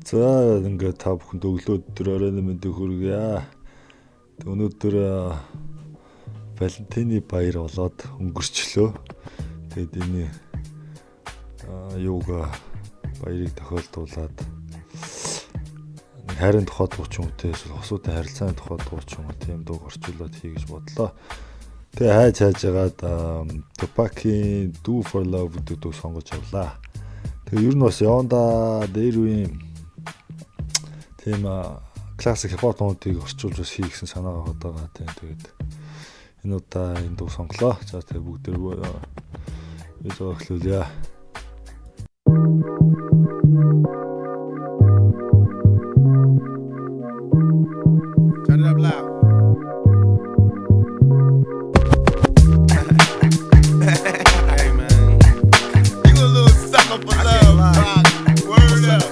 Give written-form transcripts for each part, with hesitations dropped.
За ингээд та бүхэнд өглөө оройн мэндийг хүргье. Өнөөдөр Валентины баяр болоод өнгөрчлөө. Тэгэд энэ юуга баярыг тохиолдуулаад хайрын тухай дуу ч юм уу те эсвэл хосуудын харилцааны тухай дуу ч юм уу тийм дуу орчуулад хий гэж бодлоо. Тэгээ хайж байгаад Tupac-ийн Do for Love гэдэг дуу сонгож авлаа. Тэгээ ер нь бас явандаа дээр үеийн тийм классик хипхоп дуудыг орчуулж бас хий гэсэн санаа аваад байгаа тийм. Тэгээд энэ удаа энэ дуу сонглоо. За тэгээ бүгдээ видео эхлүүлье. Turn it up loud. Hey man, you a little sucker for love, dog. Word up.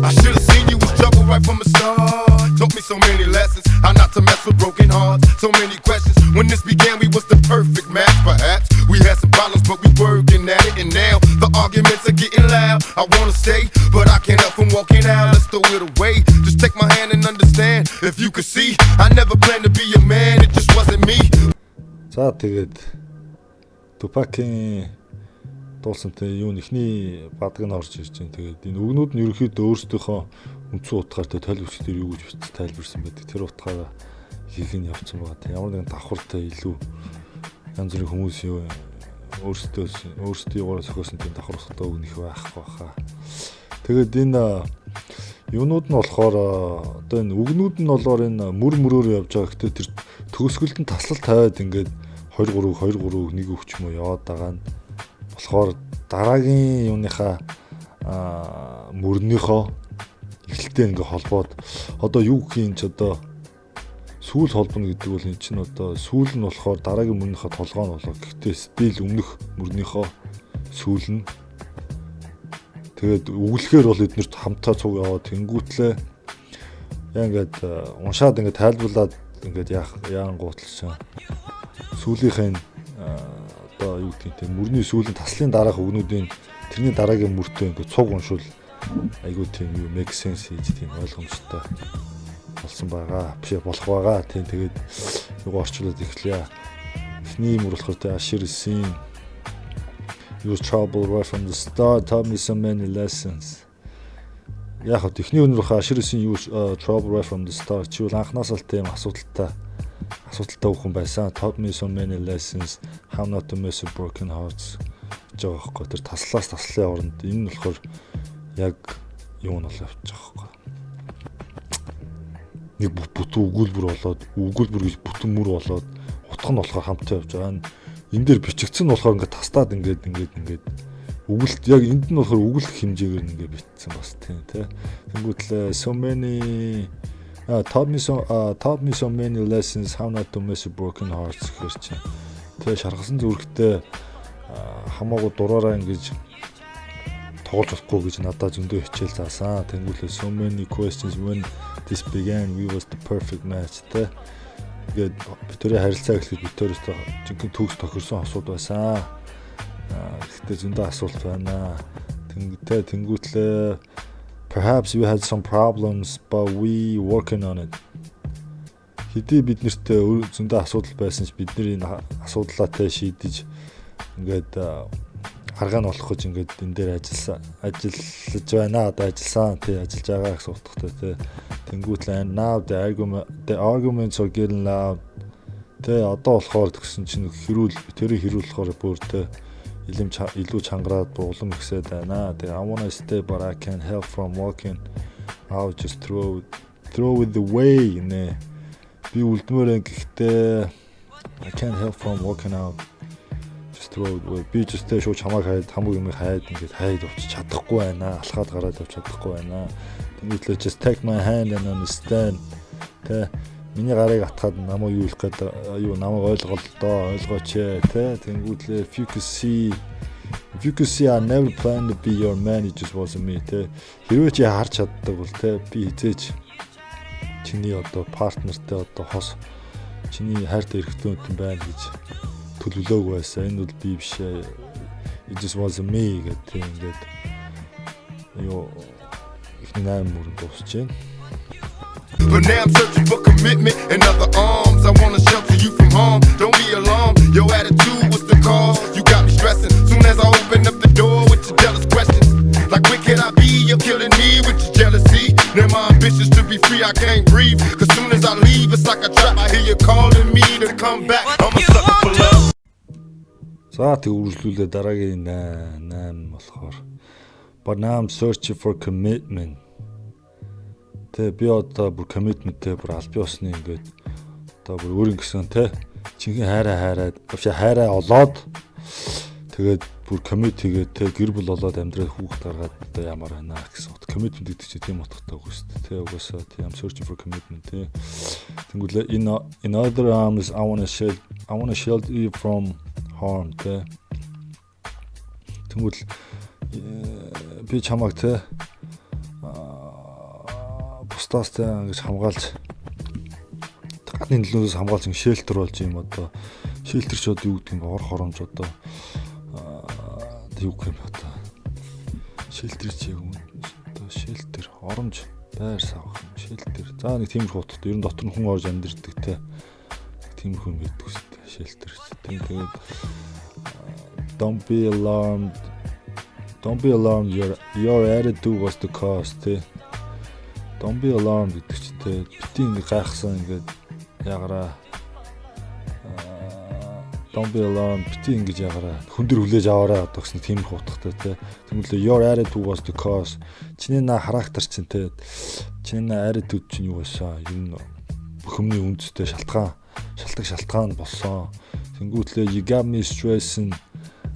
I should have seen you was trouble right from the start. Taught me so many lessons, how not to mess with broken hearts. So many questions. When this began, we was the perfect match. Perhaps we had some problems, but we working at it. And now the arguments are getting loud. I wanna stay, but I can't help from walking out. Let's throw it away. Just take my hand and understand. If you could see, I never planned to be a man. It just wasn't me. За тэгээд Tupac-ийн дуулсантай юу нэхний бадаг нь орж ирж байна. Тэгээд энэ үгнүүд нь ерөөхдөө өөрсдийнхөө үндсэн утгаартай тайлбарч дээр юу гэж бичиж тайлбарсан байдаг. Тэр утгаараа хийх нь явцсан байгаа. Тэг ямар нэгэн давхартай илүү янз бүрийн хүмүүс юу өөрсдийнхөө зохиосон тийм давхар утгатай үг нэх байхгүй хаа. Тэгээд энэ юунууд нь болохоор одоо энэ үгнүүд нь болохоор энэ мөрөөр явж байгаа. Гэтэ тэр төгсгөлд нь таслал тавиад ингээд 2 3 1 өгч юм уу яваад байгаа нь болохоор дараагийн юуныхаа мөрнийхөө эхлэлтэй ингээ холбоод одоо юу гэх юм ч одоо сүүл холбоно гэдэг бол эн чинь одоо сүүл нь болохоор дараагийн мөрнийхөө толгой нь болоо. Гэхдээ стил өмнөх мөрнийхөө сүүл нь тэгээд үглэхээр бол эднэрт хамтаа цуг яваад тэнгүүтлээ яа ингээд уншаад ингээд тайлбарлаад ингээд яан гутлсан сүүлийнхэн одоо юу гэх юм мөрний сүүлийн таслын дараах үгнүүдийн тэрний дараагийн мөртөө ингээд цуг уншвал айгуу тийм юу make sense хийж тийм ойлгомжтой болсон байгаа биш болох байгаа тийм. Тэгээд юг орчуулад эхлэе. Эхний мөр болохоор тэ Ashir Sin You was trouble right from the start, taught me so many lessons. Яг хот эхний өнөр хаа Ashir Sin You trouble right from the start. Чи бол анхнаасаа л тийм асуудалтай хүн байсан. Taught me so many lessons, how not to mess with broken hearts. Жоо байхгүй тэр таслаас таслын оронд энэ нь болохоор яг юу нь бол явж байгаа байхгүй. Нэг бүтэн өгүүлбэр болоод өгүүлбэр гэж бүтэн мөр болоод утга нь болохоор хамтаа явж байгаа. Энэ дээр бичигдсэн нь болохоор ингээд тастаад ингээд өгүүлт яг энд нь болохоор өгүүлэх хэмжээгээр ингээд бичсэн бас тийм тий. Тэнгүүтлээ so many taught me so many lessons, how not to mess with broken hearts гэж чинь. Тэгээ шаргасан зүрхтэй хамаагүй дураараа ингэж тоглож болохгүй гэж надад зөндөө хичээл заасан. Тэнгүүлээ so many questions when this began, we was the perfect match. Тэгээд битүүрийн харилцаа эхлээд битүүрээс жинхэнэ төгс тохирсон асууд байсан. Гэхдээ зөндөө асуулт байна. Тэнгүүтлээ perhaps we had some problems but we working on it. Хэдий бид нарт зөндөө асуудал байсан ч бидний асуудлаатай шийдэж ингээд арга нь болох гэж ингээд энэ дээр ажиллаж байна. Одоо ажилласан тий ажиллаж байгаа гэсэн утгатай тий. Тэнгүүтлээ now the arguments are getting loud. Тэ одоо болохоор тэгсэн чинь тэрийг хэрүүлэхээр бүр тий илүү чангараад улам ихсээд байна. Тэгээ I wanna stay but I can't help from walking out, just throw it away нэ. Би үлдмээр гэхдээ I can't help from walking out. Би ч тест шууд чамайг хаяад хамаг юм хаяад ингээд хаяад авч чадахгүй байна. Алхаад гараад авч чадахгүй байна. Тэнгүүтлээ just take my hand and understand. Тэ миний гарыг атгаад намайг юу хэлэх гээд юу намайг ойлгооч тэ. Тэнгүүтлээ if you could see I never planned to be your man, it just wasn't me тэ. Хэрвээ чи харж чаддаг бол тэ би хизээч чиний одоо партнертэй одоо хос чиний хайртай эрэгтэй хүн байна гэж төлөвлөөг байсан. Энэ бол би биш. It just wasn't me гэдэг ингээд Ёо ихний 8 мөрөнд дуусч байна. But now I'm searching for commitment and other arms. I wanna shelter you from harm. Don't be alarmed. Your attitude was the cause. You got me stressing. Soon as I open up the door with your jealous questions, like where can I be? You're killing me with your jealousy. Now my ambitions to be free, I can't breathe. Cause soon as I leave, it's like a trap. I hear you calling me to come back. I'm a sucker for love. За тэг үргэлжлүүлээ дараагийн 8 болохоор. But now I'm searching for commitment. Тэ би одоо бүр commitmentтэй бүр аль биосны ингээд одоо бүр өөр ингэсэн те чинхэн хайраа олоод тэгээд бүр commit хийгээд те гэр бүл болоод амьдрал хүүхд гаргаад одоо ямар байна гэсэн. Commitment гэдэг чинь тийм утгатай үг шүү дээ. Тэ угаасаа тийм searching for commitment те. Тэнгүүлээ in other arms I want to shield you from harm те. Тэнгүүл би чамайг те бусдаас ингэж хамгаалж гадны нөлөөс хамгаалж ин шелтер болж юм одоо шелтер ч одоо юу гэдэг юм ор хоромж одоо юу гэх юм одоо шелтер чи юм одоо шелтер оромж байр савх юм шелтер за нэг тиймэрхүү утгатай ер нь дотор нь хүн орж амьдэрдэг те тиймэрхүү юм гэдэг үстэй шелтер тэгээд don't be alarmed your attitude was the cause те. Don't be alarmed гэдэг чинь те бити ингэ гайхсан ингээд ягараа don't be alarmed бити ингэж ягараа хүндэр хүлээж аваарай одоо гэсэн тиймэрхүү утгатай те. Тэгмэлээ your attitude was the cause. Чиний характер чинь те чиний attitude чинь юу байсан? Ер нь бүх юмны үндэстэй шалтгаан болсон. Тэнгүүтлээ you got me stressing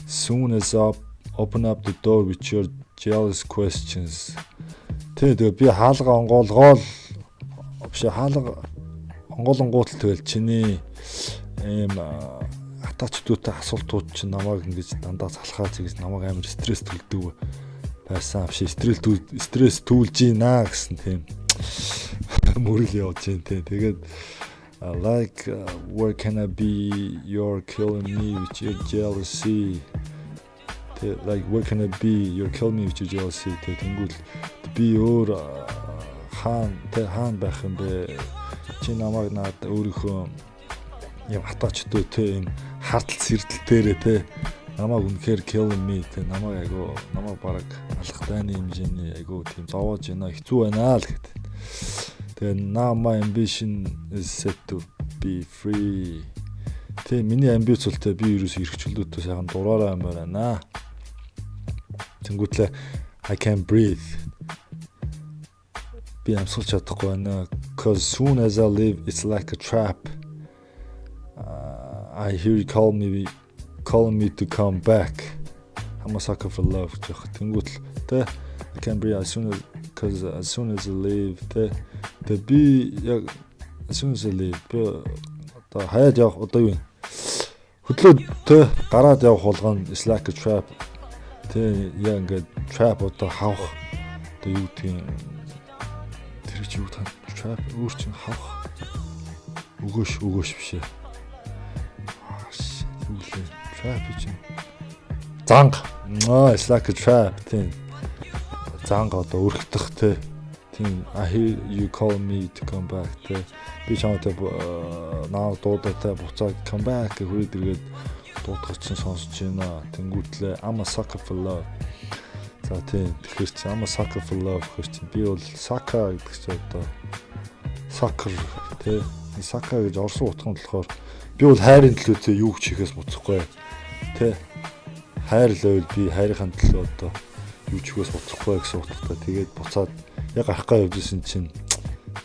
soon as I open up the door with your jealous questions. Тэгээд би хаалга онгоолгоол онгоолонгуутал тэгэл чиний ийм атачдуутай асуултууд чинь намайг ингэж дандаа залхаа зэгс намайг амар стресс төлдөг байсан авши стресс түлж ийна гэсэн тийм мөрөл явж байна тийм. Тэгээд like where can I be you're killing me with your jealousy. Like where can I be you're killing me with your jealousy. Тэнгүүл би өөр хаан байх юм бэ? Чи намайг наад өөрийнхөө юм хатаачдөө те юм хартал сэрдэлтээрээ те намайг үнэхээр killing me те намайг бараг алах дайны хэмжээний айгу тийм зовоож байна хэцүү байна л гэдэг. Тэгээ now my ambition is set to be free. Тэ миний амбиц бол те би ерөөс эрхчлөлтөө сайхан дураараа амар байна. Тэнгүүтлээ I can't breathe. Би амсгалж чадахгүй байна. Cause soon as I leave it's like a trap. I hear you calling me to come back. I'm a sucker for love. Тэнгүүтэл тэ I can't breathe as soon as I leave тэ би яг as soon as I leave би одоо хаяад явах одоо юу хөдлөөд тэ гараад явах болгоно it's like a trap. Тэ яг ингээд trap одоо хавах одоо юу гэдгийг тэр чи юу тань trap өөр чин хавах өгөөш бишээ. Юу лээ trap чинь занг it's like a trap тийм занг одоо өргөдөх тэ тийм I hear you call me to come back тэ би чамтай наа дуудаатай буцаад come back хөрөд иргээд дуудах чинь сонсож байна. Тэнгүүтлээ I'm a sucker for love. За тийм тэгэхээр чи I'm a sucker for love гэхэр чи би бол sucker гэдэг чи одоо sucker тэ sucker гэж орсон утганд болохоор би бол хайрын төлөө тэ юу ч хийхээс буцахгүй тэ хайр л байвал би хайрын төлөө одоо юу ч хийхээс буцахгүй гэсэн утгатай тэгээд буцаад яг архгаа явжсэн чинь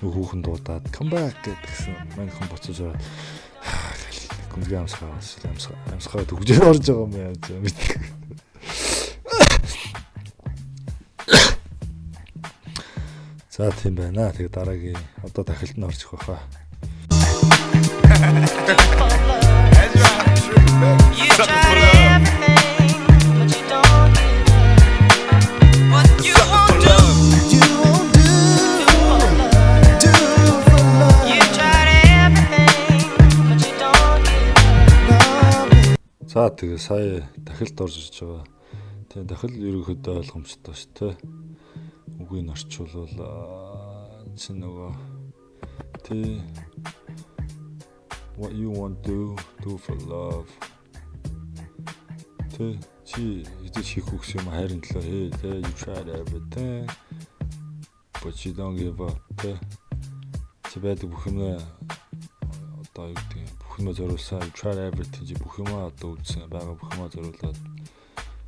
нэг хүүхэн дуудаад come back гэдгсэн манайхан буцаж ороод гүнзгий амсгаа төгжөөр орж байгаа юм яа мэдээ. За тийм байна. Тэгээ дараагийн одоо дахилт нь орж ирэх байхаа. За тэгээ сая дахилт орж ирж байгаа. Тэгээ дахил ерөнхийдөө ойлгомжтой шүү дээ. үгийг орчуулвал чи нөгөө тэ what you want to do for love тэ чи идэж хийх үгс юм хайрын төлөө хээ тэ you tried everything but you don't give up тэ чи байдаг бүх юмаа одоо юу гэдэг бүх юмаа зориулсан you tried everything чи бүх юмаа одоо үзсэн байгаа бүх юмаа зориулаад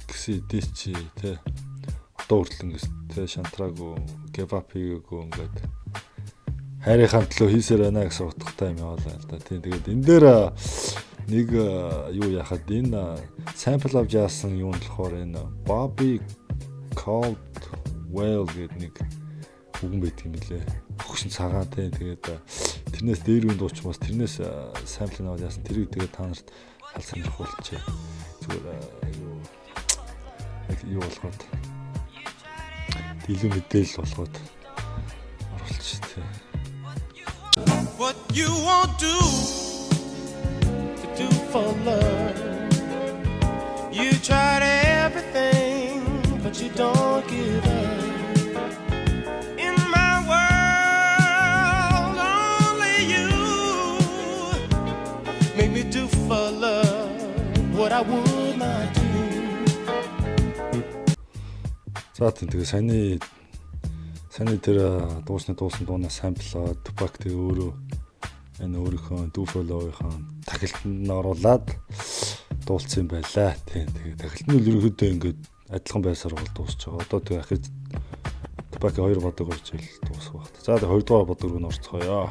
гэсэн идэж чи тэ одоо хүртэл ингэж тэ шантраагүй give up хийгээгүй ингээд хайрынхаа төлөө хийсээр байна гэсэн утгатай юм яваалаа л да тийм тэгээд энэ дээр нэг юу яхад энэ sample авч яасан юм болохоор энэ Bobby Caldwell гэдэг нэг үгэн байдаг юм лээ. Хөгшин цагаан тэгээд тэрнээс дээр үн дуучмаас тэрнээс sample аваад яасан тэрийг тэгээд та нарт хал сонирхуулчихъя. Зүгээр юу болгоод илүү мэдээлэл болгоод оруулчих тий. What you won't do for love. You tried everything, but you don't give up. In my world, only you make me do for love what I would not do. За тэгээ саяны тэр дуусны дуунаа самплаад Tupac тэгээ өөрөө энэ өөрийнхөө Do For Love-ийн тахилтанд оруулаад дуулсан юм байлаа. Тийм тэгээ тахилт нь ерөнхийдөө ингээд адилхан байсаар бол дуусч байгаа. Одоо тэгээ ахиж Tupac 2 бодог орж ил дуусах багт. За тэгээ 2 дугаар бодог руу орцгоё.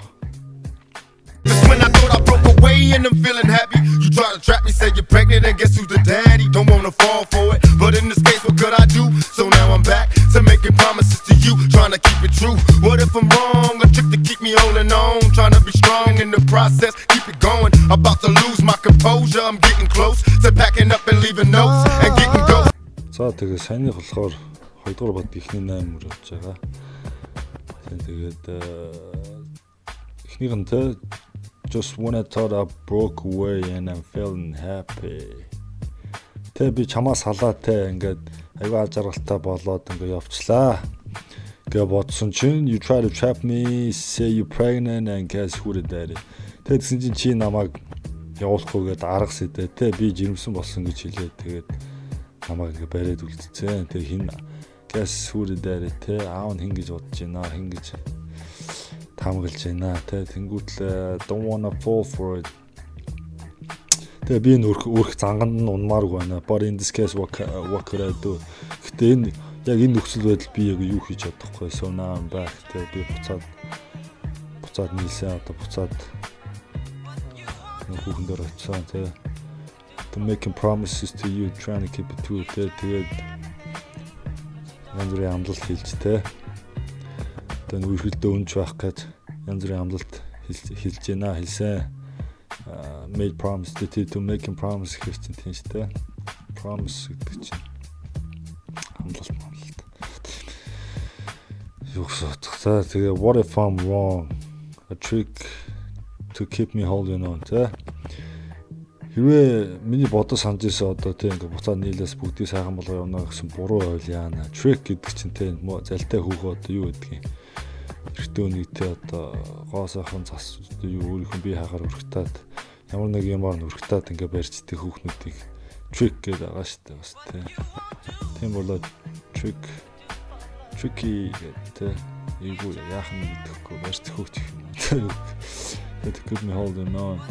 When I thought I broke away and I'm feeling happy, you try to trap me, say you're pregnant, and guess who's the daddy? Don't wanna fall for it, but in this case, what could I do? So now I'm back to making promises to you, trying to keep it true. What if I'm wrong? A trick to keep me holding on, trying to be strong in the process, keep it going. About to lose my composure, I'm getting close to packing up and leaving notes and getting go. За тэгээ саяны болохоор 2 дугаар бод ихний 8 мөр болж байгаа. Тэгээд эхнийх нь тэ just when I thought I broke away and I'm feeling happy. Тэ би чамаас халаад тэ ингээд аюу ажралтай болоод ингээд явчлаа. Гэ бодсон чинь you try to trap me, say you pregnant and guess who the daddy. Тэгсэн чинь чи намайг явуулахгүйгээд арга сэдэ тэ би жирэмсэн болсон гэж хэлээд тэгээд намайг ингээд бариад үлдсэн. Тэг хин guess who the daddy тэ аав нь хин гэж бодож байна хин гэж хамгалж байна те тэнгүүтэл don't wanna fall for it. Тэгээ би өөрх занганд нь унмааргүй байна. But in this case what could I do? Гэтэ энэ яг энэ нөхцөл байдал би яг юу хийж чадахгүй. So now I'm back. Тэгээ би буцаад нийлсэн одоо буцаад хүүхэн дээр очсон те. To making promises to you, trying to keep it true. Тэгээд янз бүрийн амлалт хэлж те. Тэгээд үргэлжлэлдээ өнж байх гэж янз бүрийн амлалт хэлж байна хэлсэн. Made promise to making promise гэж тийм шүү дээ. Promise гэдэг чинь амлалт. Юу гэсэн. Тэгээ what if I'm wrong? A trick to keep me holding on тэ. Хэрвээ миний бодож санаж ирсэн одоо тийм ингээ буцаад нийлээс бүгдийг сайхан болгоо явна гэсэн буруу ойл яана. Trick гэдэг чинь тийм залтай хөөхөө одоо юу гэдгийг эртөө нийтээ одоо гоо сайхан зас юу өөрийнхөө бие хахаар өргөтаад ямар нэг юмар өргөтаад ингээ барьцдаг хүүхнүүдийг trick гэдэг байгаа шүү дээ бас тийм болоод tricky гэдэг эйгүү яах нь мэдэхгүй барьцдаг хүүхч юм. That could me holding on.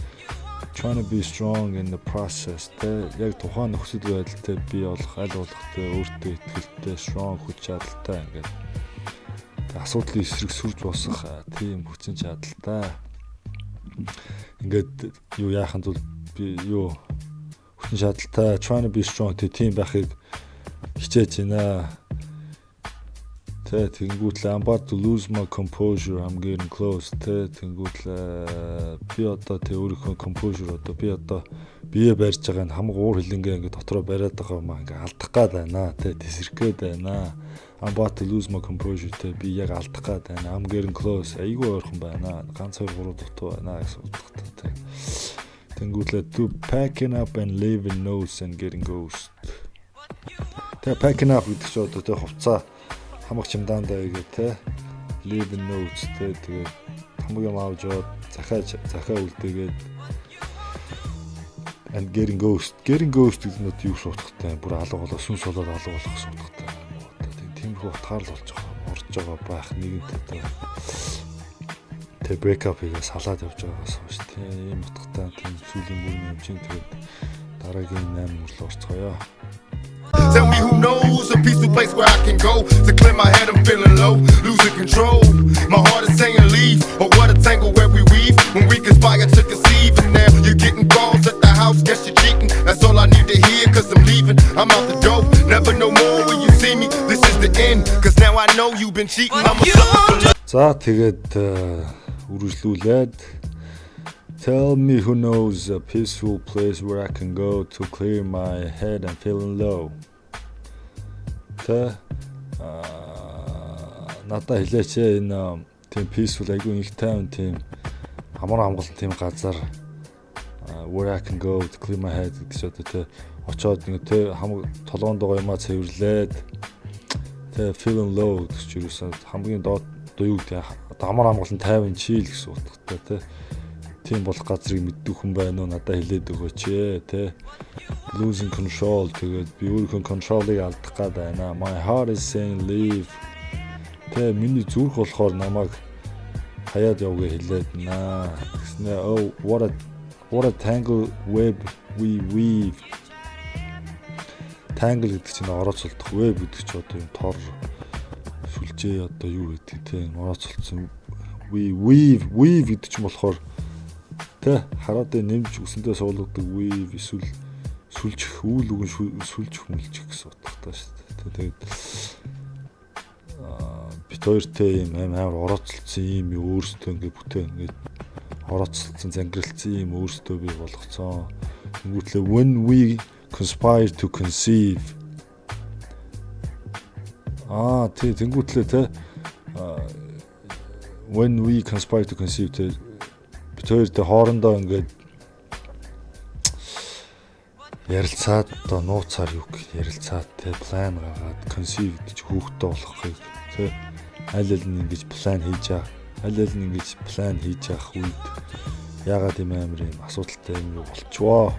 Trying to be strong in the process. Яг тухайн нөхцөл байдалтай бий болох аль болохтой өөртөө итгэлтэй strong хүч чадалтай ингээд асуудлыг эсрэг сүрж босох тийм хүчин чадалтай. Ингээд юу яахын тулд би юу хүчин чадалтай trying to be strong тийм байхыг хичээж байна. Тэнгүүтлээ I'm about to lose my composure. I'm getting close. Тэнгүүтлээ би одоо өөрийнхөө composure одоо би одоо бие барьж байгаа нь хамаг уур хилэнгээ ингээд дотроо бариад байгаа юм аа ингээд алдах гээд байна. Тэсрэх гээд байна. I'm about to lose my composure. Би яг алдах гээд байна. I'm getting close. Айгүй ойрхон байна. Ганц 2 3 дутуу байна гэсэн утгатай. Тэнгүүтлээ to packing up and leaving notes and getting ghost. Packing up гэдэг чинь одоо хувцас хамаг чимдаандаа игээ те leave notes те тэгээд хамаг юм авч яваад захаа үлдээгээд and getting ghost гэдэг нь юу шуутгатай бүр алга болоо сүнс болоод алга болох шуутгатай одоо тиймэрхүү утгаар л болж байгаа орж байгаа байх нэгэнтэй тэ break up хийгээ салаад явж байгаагаас хойш тийм ийм утгатай тийм зүйлийн бүрийн юм чинь тэгээд дараагийн 8 мөрлө орцгоё. Tell me who knows a peaceful place where I can go to clear my head. I'm feeling low, losing control. My heart is saying leave, or what a tangle where we weave when we conspire to conceive. And now you're getting calls at the house, guess you're cheating. That's all I need to hear, cause I'm leaving. I'm out the door, never no more when you see me. This is the end, cause now I know you've been cheating. I'm a sucker for love. За тэгээд үргэлжлүүлээд tell me who knows a peaceful place where I can go to clear my head. I'm feeling low. Тэ надад хэлээч энэ тийм peaceful айгүй их тайван тийм амар амгалан тийм газар where I can go to clear my head гэж одоо тэ очоод нэг тэ хамаг толгоонд байгаа юмаа цэвэрлээд тэ feeling low гэж юусэн хамгийн доод юу гэдэг амар амгалан тайван чийл гэсэн утгатай тэ тийм болох газрыг мэддэг хүн байна уу надад хэлээд өгөөч те losing control тэгээд би өөрийнхөө control-ыг алдах гээд байна. My heart is saying leave. Тэ миний зүрх болохоор намайг хаяад явгээ хэлээд наа. Гэснээр oh what a tangle web we weave. Tangle гэдэг чинь орооцолдох, web гэдэг чинь одоо юм тор сүлжээ одоо юу гэдэг те орооцолдсон we weave гэдэг чинь болохоор тэ хараад нэмж үсэндээ суулгадаг weave эсвэл сүлжих үйл үгэн сүлжих мүлжих гэсэн утгатай шүү дээ. Тэгээд бит хоёртой юм амар орооцолцсон юм өөрсдөө ингээд бүтээн ингээд орооцолцсон зангиралцсан юм өөрсдөө бий болгоцсон. Тэнгүүтлээ when we conspire to conceive. Тэнгүүтлээ тэ when we conspire to conceive тэ бит хоёртой хоорондоо ингээд ярилцаад одоо нууцаар юу гэх ярилцаад те план гаргаад conceive гэж хүүхдтэй болохыг те аль нь ингэж план хийж явах үед ягаад юм амар юм асуудалтай юм болчихвоо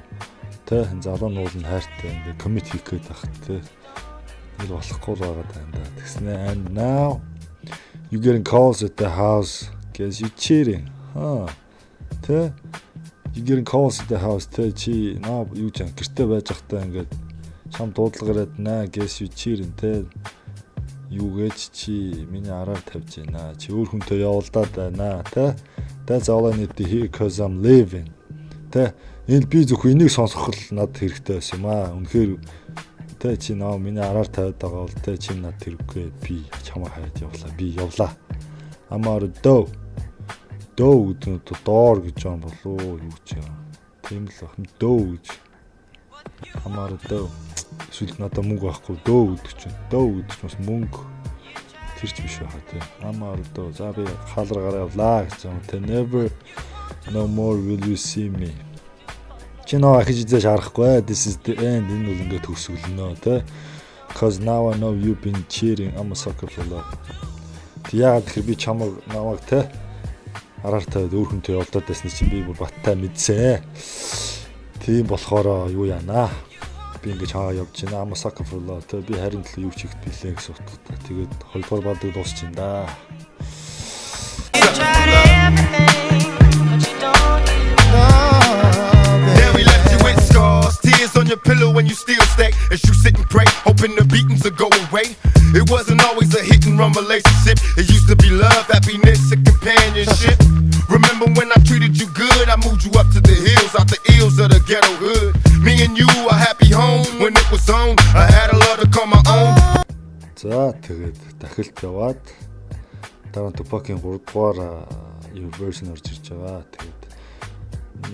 те залуунууд нь хайртай ингээ commit хийх гээд байх те нэг болохгүй байгаа даа тэгснэ and now you getting calls at the house guess you cheating тэ you getting calls at the house тэ чи наа юу ч гэртээ байж захтаа ингээд чам дуудлагаараад наа guess you cheating тэ юу гэж чи миний араар тавьж байна чи өөр хүнтэй явуулдаад байна тэ that's all I need to hear cause I'm leaving тэ энэ би зөвхөн энийг сонсох л надад хэрэгтэй байсан юм үнэхээр тэ чи наа миний араар тавьад байгаа бол тэ чи надад хэрэггүй би чамаа хайд явлаа I'm out of dough дөө гэдэг доор гэж юм болоо юу ч юм. Тийм л ах дөө гэж. Хамаар дөө. Эсвэл надад мөнгө байхгүй дөө гэдэг чинь. Дөө гэдэг чинь бас мөнгө тэр ч биш байхаа тийм. Хамаар дөө. За би хаалгаар явлаа гэж юм. Тэ never no more will you see me. Чинаа хийж зэж харахгүй. This is the end. Энэ бол ингээд төгсгөлнө тэ. Cause now I know you've been cheating. I'm a sucker for love. Яагаад гэхээр би чамаг намайг тэ араартай өөр хүнтэй явуулдаад байсан чинь би бүр баттай мэдсэн. Тийм болохоор юу яана. Би ингэж хаа явж байна. I'm a sucker for love. Тэ би харин л юу ч ихт билээ гэсэн утгатай. Тэгээд хоёрдугаар бадаг дуусчихин да. Tears on your pillow when you still stay as you sit and pray, hoping the beatings will go away. It wasn't always a hit and run relationship. It used to be love, happiness, and companionship. Remember when I treated you good? I moved you up to the hills, out the ills of the ghetto hood. Me and you, a happy home when it was on. I had a love to call my own. За тэгээд дахилт яваад дараа Tupac-ийн 3 дугаар version орж ирж байгаа. Тэгээд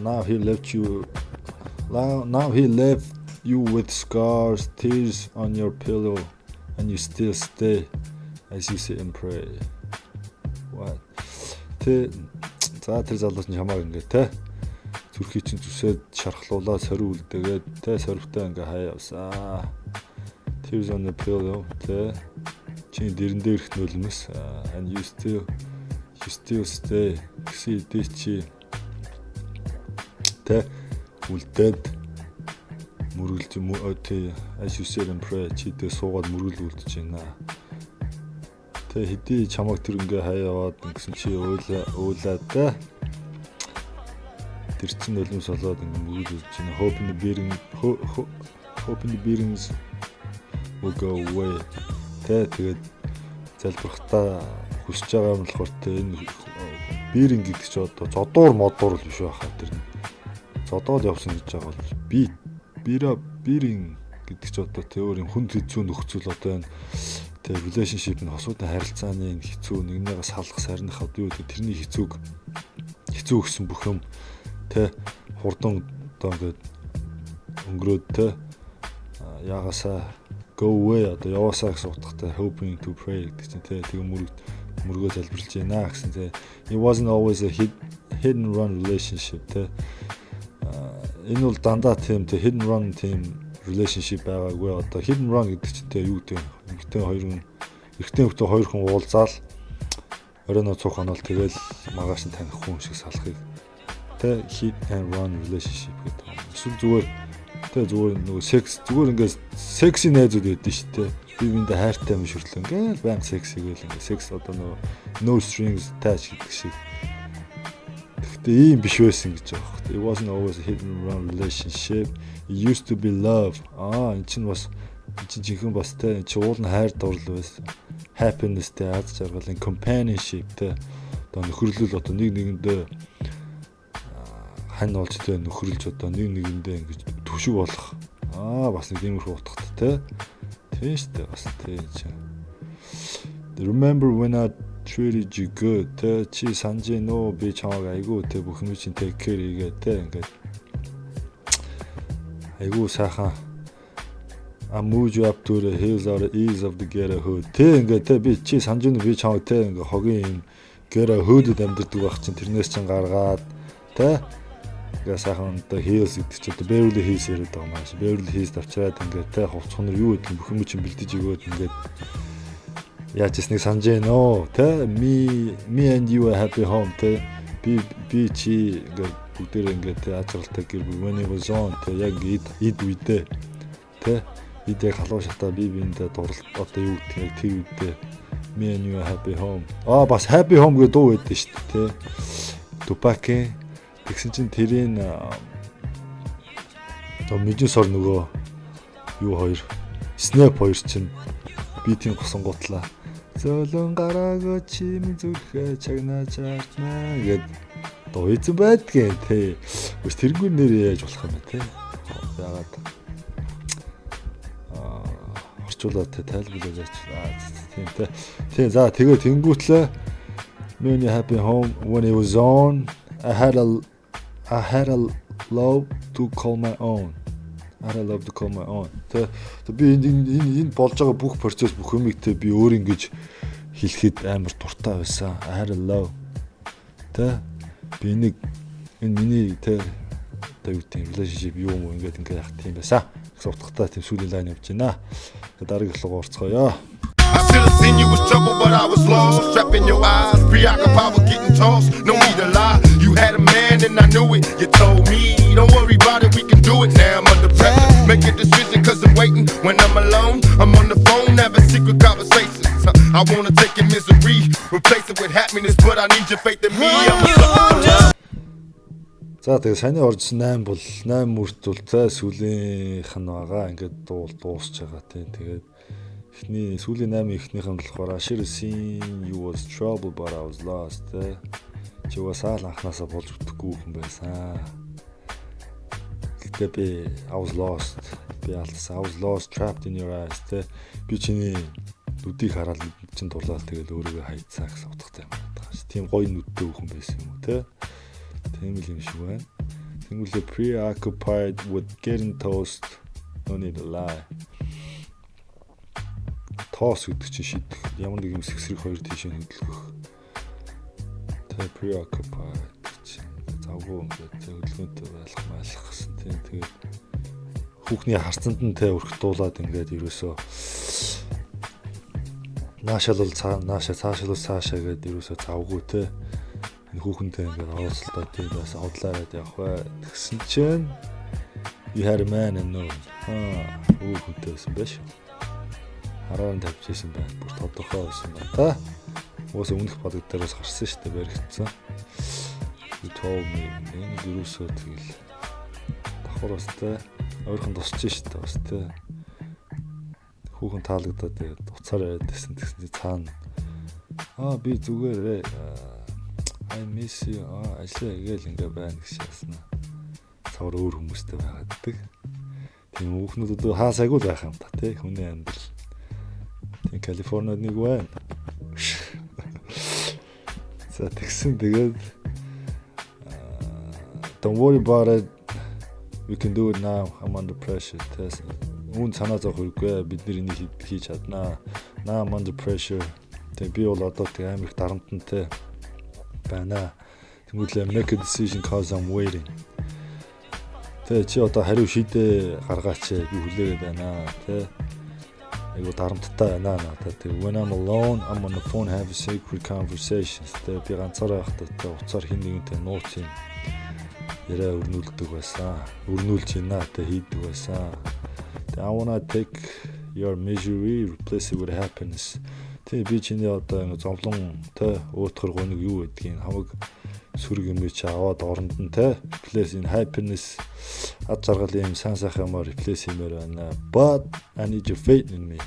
now he left you with scars, tears on your pillow, and you still stay as you sit and pray. What? Тэр залууч нь хамааг ингээ те зүрхий чинь зүсээд шархлуулаад сорив үлдээгээд те сорвтой ингээ хаяа явсаа. Tears on the pillow те Чи дэрэн дээрх нулимс and you still stay гэсэн эдээ чи тэ үлдээд мөргөлж тэ as you said and pray чи дэ суугаад мөргөл үлдэж байна. Тэ хэдий чамаг тэр ингээ хаяаваад гэсэн чи уулаад тэ тэр чин нулимс болоод ингээ мөргөл үлдэж байна. Hope in the beatings will go away. Тэгээд залбирхтаа хүсэж байгаа юм болохоор энэ биринг гэдэг чи одоо зодуур модуур л биш байхаа тэр нь зодоод явсан гэж байгаа бол биринг гэдэг чи одоо тэр юм хүнд хэцүү нөхцөл одоо энэ тэр relationship нь хосуудан харилцааны хэцүү нэгнийгээ салах сарних одоо юу гэдэг тэрний хэцүү гэсэн бүх юм тэ хурдан одоо ингээд өнгөрөөд тэ яагасаа go away одоо яваасаа гэсэн утгатай hoping to pray гэдэг чинь тэгээ мөргөө залбирлж байна гэсэн тэгээ it wasn't always a hit and run relationship тэ энэ бол дандаа тийм тэ hit and run тийм relationship байгаагүй одоо hit and run гэдэг чинь тэ юу гэдэг эрэгтэй хөвгтэй хоёр хүн уулзаал оройноо цух оноол тэгэл магаш нь таних хүн шиг салахыг тэ hit and run relationship гэдэг юм. Эсвэл зүгээр нөгөө секс зүгээр ингээд секси найзууд байдсан шүү дээ. Би биндээ хайртай юм шүрлээ. Ингээл баян секси гээл ингээд секс одоо нөгөө no strings attached гэдэг шиг. Гэхдээ ийм биш байсан гэж байгаа хөөх. It wasn't always a hit and run relationship. It used to be love. Энэ чинь жинхэнэ бас тэ чи уул нь хайр дурлал байсан. Happiness тэ аз жаргалын companionship тэ одоо нөхөрлөл одоо нэгэндээ хань олж тэ нөхөрлж одоо нэгэндээ ингэж төшөг болох. Бас нэг иймэрхүү утгатай тийм шүү дээ бас тийм чинь. Remember when I treated you good тэ чи санаж нөө би чамайг айгуу тэ бүх юм чинь take care хийгээ тэ ингээд айгуу сайхан I moved you up to the hills or the ease of the ghetto hood тэ ингээд тэ би чи санаж нөө би чамайг тэ ингээд хогийн юм ghetto hood-д амьдардаг байх чинь тэрнээс чинь гаргаад тэ гээ сайхан одоо Hills гэдэг чи одоо Beverly Hills яриад байгаа маш. Beverly Hills авчираад ингээд тэ хувц хонор юу гэдэг бүх юм чинь бэлдэж өгөөд ингээд яаж ч нэг санаж байна оо тэ me and you are happy home тэ би чи ингээд бүгдээ ингээд тэ ажралтай гэр бүл when it was on тэ яг эд үедээ тэ эдээ халуун шатаа би биэндээ дурлал одоо юу гэдэг яг тэр үедээ me and you are happy home бас happy home гэдэг дуу байдсан шүү дээ тэ Tupac тэгсэн чинь тэрийн мэдэн сор нөгөө юу хоёр Snap хоёр чинь битийн госонгуутлаа зөөлөн гараагаа чим зүрхээ чагнаж артна гэд дуу ийцэн байдгийн тий. Үс тэрнгүүр нэр яаж болох юм бэ тий. Яагаад орчуулаад тайлбарлаж тийм тий. Тий за тэгээ тэнгүүтлээ when you happy home when it was on I had a love to call my own. Тэ би энэ болж байгаа бүх процесс бүх юмыг тэ би өөр ингэж хэлэхэд амар дуртай байсан. I had a love. Тэ би энэ миний тэ юу тийм relationship юу юм ингээд яах тийм байсан. Гэсэн утгатай тийм сүүлийн лайн явж байна. Дараагийн хэлгөө орцгоё. I should have seen you was trouble, but I was lost. Trapped in your eyes, preoccupied with getting tossed. No need to lie, you had a man and I knew it. You told me, don't worry about it, we can do it. Now I'm under pressure, make a decision cause I'm waiting. When I'm alone, I'm on the phone having secret conversations. I wanna take your misery, replace it with happiness, but I need your faith in me. За тэгээ саяны оржсэн 8 бол 8 мөртөл за сүүлийн хан байгаа. Ингээд дуусч байгаа тийм. Тэгээд эхний сүүлийн 8 эхнийхэн болохоор I should have seen you was trouble but I was lost. Чи уусаал анханасаа болж өгөхгүй хүн байсан. Гэтэ би I was lost. Би алдсан. I was lost trapped in your eyes. Би чиний нүдийг хараад чин дурлал тэгэл өөрийгөө хайцсан гэсэн утгатай юм байна. Тийм гоё нүдтэй хүн байсан юм уу те. Тийм л юм шиг байна. Тэнгүүлээ preoccupied with getting toast. No need to lie. Тоос гэдэг чинь шийдэх. Ямар нэг юм сэсрэг хоёр тийш хөдөлгөх. Тэ preoccupied чинь завгүй ингээд хөдөлгөөнтэй байлах гэсэн тийм. Тэгээд хүүхний харцанд нь тэ өрхтуулаад ингээд ерөөсөө наашаал бол цаашаал гэдэг ерөөсөө завгүй те. Энэ хүүхэндээ ингээд оролцолтой тийм бас одлаараад явах бай. Тэгсэн чинь you had a man and no. Хүүхэндээ байсан байж. Харaan тавьчихсан байна. Бүр тодорхой байсан байна та. Уус өмнөх баг дээрээс гарсан шүү дээ баригдсан. You told me энэ ерөөсөө тэгэл давхараастай ойрхон тусч шүү дээ бас те. Хүүхэн таалагдаад тэгээд уцаар яриад байсан гэсэн цаана би зүгээр I miss you ажлаа игээл ингээ байна гэж яснаа. Цавар өөр хүмүүстэй байгааддаг. Тийм хүүхнүүд хаасаагүй байх юм та тий хүний амьдрал. Тийм Калифорнид нэг байна. За тэгсэн тэгээд don't worry about it. We can do it now. I'm under pressure. Тэс үн санаа зовх хэрэггүй. Бид нар энийг хийж чаднаа. Now I'm under pressure. Тэг би бол одоо тэг амар их дарамтантай байна. Тэгвэл make a decision cause I'm waiting. Тэг чи одоо хариу шийдээ гаргаач. Би хүлээгээд байна. Тэг айгу дарамттай байна надад. Тэг when I'm alone, I'm on the phone have a secret conversations. Тэг би ганцаараа байхдаа тэг уцаар хин нэгэнтэй нууц юм. Яраа өрнүүлдэг байсан. Өрнүүлж байна тэ хийдэг байсан. I wanna take your misery replace it with happiness. Тэ би чиний одоо ингэ зовлон тэ уутгар гоног юу гэдгийг хамаг сүрэг юм чи аваад оронд нь тэ replace in happiness ад жаргал юм сан сайхан юмар replace юмэр байна. But I need your faith in me.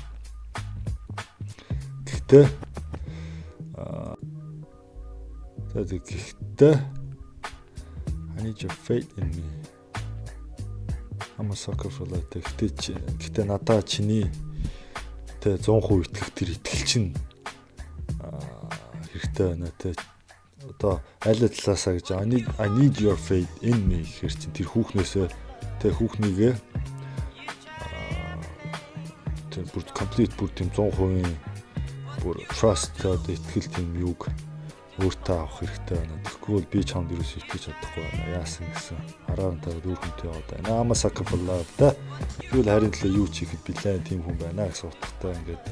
Гэхдээ гэхдээ I need your faith in me. I'm a sucker for that. Гэтэ надаа чиний тэ 100% итгэх тэр итгэл чинь хэрэгтэй байна тэ. Одоо аль талаасаа гэж I need your faith in me гэхэр чинь тэр хүүхнээсээ тэ хүүхнийгээ тэр бүр complete бүр тийм 100% бүр trust одоо итгэл тийм юуг өөртөө авах хэрэгтэй байна. Тэгэхгүй би чамд юус итгэж чадахгүй байна. Яасан гэсэн. Хараа тавд өөр хүнтэй яваад байна. Ама сакафлаа та. Тэгвэл харин талаа юу ч ихэд билээ тийм хүн байна гэсэн утгатай ингээд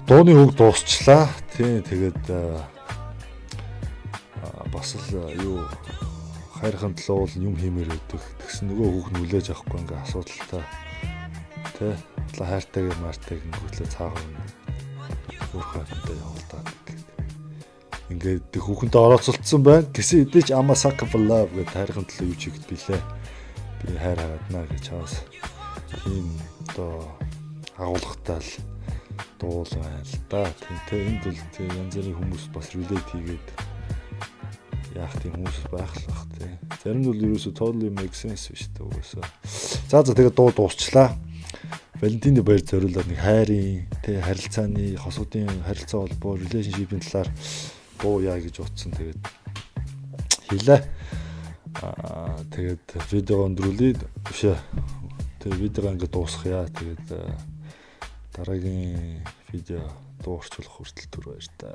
дууны үг дуусчлаа. Тийм тэгээд бас л юу хайрхан талуу юм хиймээр өгдөг. Тэгсэн нөгөө хүүхн хүлээж авахгүй ингээд асуудалтай. Тэ хайртайг мартайг нөгөөлөө цаагаар өөрөө хаттай явуулдаг. Ингээд хүүхэнтэй орооцолцсон байна. Гэсэн хэдий ч ама сакафлаа гэдэг хайрхан талуу юу ч ихэд билээ. Би хайр хааднаа гэж чаас тийм одоо агуулгатай л дуул байна л да. Тийм энд бол тийм янз бүрийн хүмүүс бас relate хийгээд яах тийм хүмүүс байх л бах тийм. Зарим нь бол ерөөсө totally make sense биш дээ угаасаа. За тэгээд дуу дуусчлаа. Валентины баяр зориулаад нэг хайрын тий харилцааны хосуудын харилцаа холбоо relationship-ийн талаар буу яа гэж утсан тэгээд хийлээ. Тэгээд видео өндрүүлээд бишээ. Тэгээд видео ингээд дуусгая. Тэгээд дараагийн видео дуурчлах хүртэл түр баяр та.